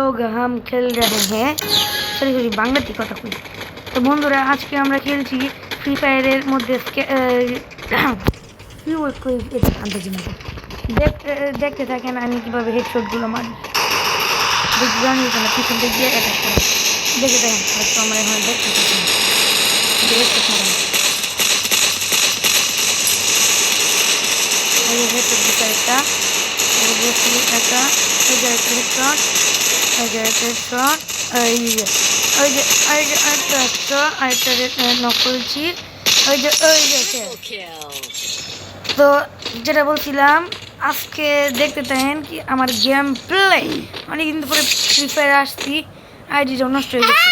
लोग हम खेल रहे हैं সরি সরি বাংলাতে কথা কই। তো বন্ধুরা আজকে আমরা খেলছি ফ্রি ফায়ারের মধ্যে দেখতে থাকেন আমি কীভাবে হেডশটগুলো মারি। জানি না পিছন দিক দিয়ে অ্যাটাক করা দেখে দেখেন হয়তো আমরা এখন দেখতে থাকি হেডশট মারানো। এই হেডশট দিতে একটা একটা হেডশট তো যেটা বলছিলাম আজকে দেখতে চান কি আমার গেম প্লে অনেকদিন পরে ফ্রি ফায়ার আসছি আইডিটা নষ্ট হয়ে গেছে।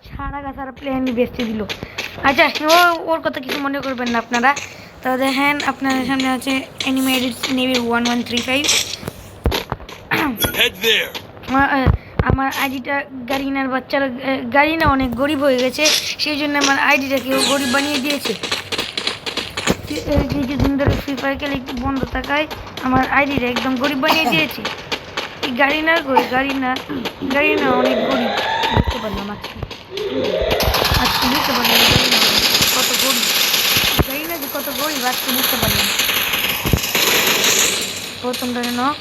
সারা গাছার প্লে আমি বেচতে দিল। আচ্ছা ওর কথা কিছু মনে করবেন না আপনারা। তো দেখেন আপনাদের সামনে আছে অ্যানিমেটেড নেভি 1135। আমার আইডিটা গাড়িনার বাচ্চারা গাড়িনা অনেক গরিব হয়ে গেছে, সেই জন্য আমার আইডিটাকে ও গরিব বানিয়ে দিয়েছে। কিছুদিন ধরে ফ্রি ফায়ার খেলে একটু বন্ধ থাকায় আমার আইডিটা একদম গরিব বানিয়ে দিয়েছে। এই গাড়িনা অনেক গরিব বুঝতে পারলাম আজকে বুঝতে পারলাম কত গরিব গাড়িনা যে কত গরিব আজকে বুঝতে পারলাম। প্রথমটারে নক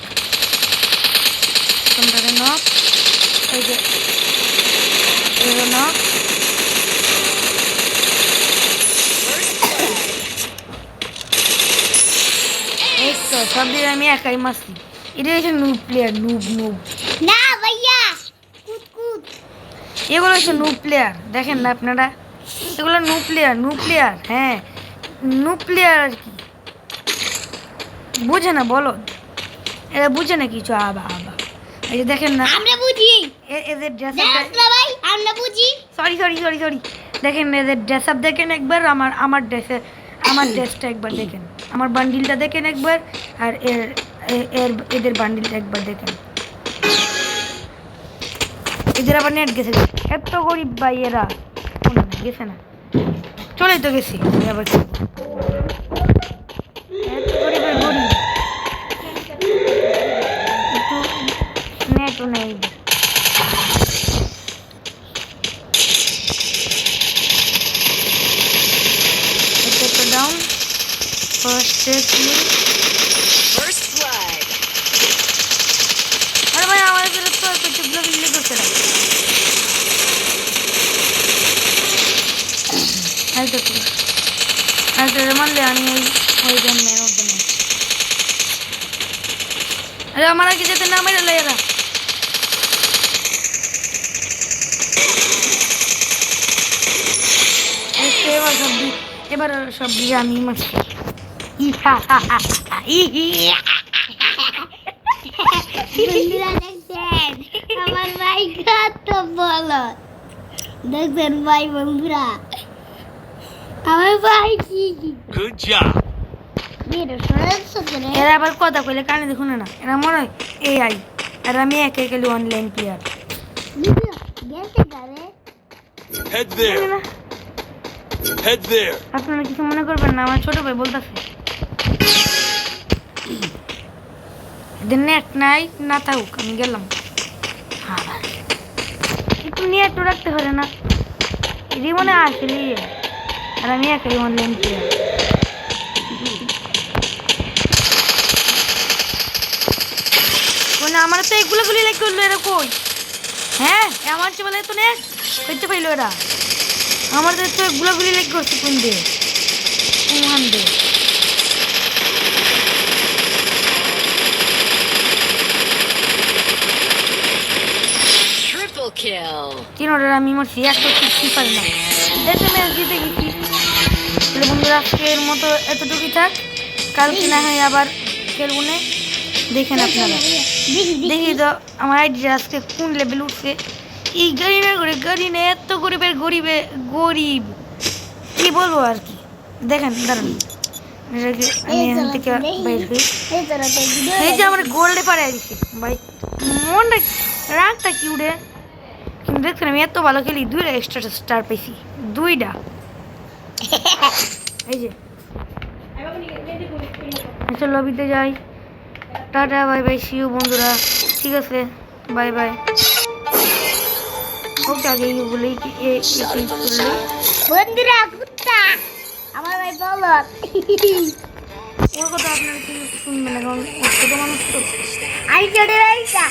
এই যে নক এই তো সব দিন আমি একাই মারছি। এটা হচ্ছে নুব প্লেয়ার নুব না ভাইয়া কুদ এগুলো হচ্ছে নুব প্লেয়ার। দেখেন না আপনারা এগুলো নুব প্লেয়ার হ্যাঁ নুব প্লেয়ার আর কি বুঝে না বলো এরা বুঝে না কিছু আবা এই যে দেখেন না আমরা বুঝি এদের ড্রেস ভাই আমরা বুঝি সরি দেখেন এদের ড্রেস আপ দেখেন একবার আমার ড্রেসটা একবার দেখেন আমার বান্ডিলটা দেখেন একবার আর এদের বান্ডিলটা একবার দেখেন। এদের আবার নেট গেছে এত গরিব ভাই এরা গেছে না চলে তো গেছি আবার এত গরিবের গরিব একটু নেটও নেই। Down First blood. আরে ভাই আমাদের তো চুপগুলো বিল্লি করতে না মানলে আমি ওই ম্যান অফ দ্য ম্যাচ। আরে আমার আগে যেতে না মেরে এরা এবার সব দিয়ে আমি মারছি। বন্ধুরা দেখছেন আমার ভাই কত বলো দেখছেন ভাই বন্ধুরা আমার ভাই কি Good job. এরা আবার কথা কইলে কানে দেখুন না এরা মনে হয় AI আর আমি একে গেলে অনলাইন প্লেয়ার। Head there. আপনারা কিছু মনে করবেন না আমার ছোট ভাই বলতেছে এদের নেট নাই না থাকুক আমি গেলাম। একটু নেট রাখতে পারে না এরই মনে আসলে আর আমি একাই অনলাইন প্লেয়ার। আমার তো এগুলো গুলি লাইক করলো এরা কই হ্যাঁ আমার চেয়ে বলে তো নেট হইতে পাইলো এরা আমার তো এগুলো গুলি লাইক করছে কোন দিয়ে কোন দিয়ে Triple kill. তিন অর্ডার আমি মারছি একটা কিছু পারি না দেখে ম্যাচ জিতে গেছি। তাহলে বন্ধুরা আজকের মতো এতটুকুই থাক, কালকে না হয় আবার খেলবো না। দেখেন আপনারা দেখি তো আমার আইডিটা আজকে কোন লেভেল উঠছে। এই গাড়ি না এত গরিব কি বলবো আর কি। দেখেন দাঁড়ান আমি এখান থেকে বাইর হই। এই যে আমার গোল্ডে পারে দিচ্ছে ভাই মনটা রাগটা কি উঠে কিন্তু দেখছেন আমি এত ভালো খেলি 2টা এক্সট্রা স্টার পেয়েছি 2টা এই যে আচ্ছা লবিতে যাই। টাটা বাই বাই, সিউ বন্ধুরা। ঠিক আছে, বাই বাই। ওকে আগে বলেই কি করলে বন্ধুরা কুত্তা আমার ভাই বলো ওর কথা আপনার কিন্তু শুনবে না, কারণ ও ছোট মানুষ তো। আমি ছোট ভাইটা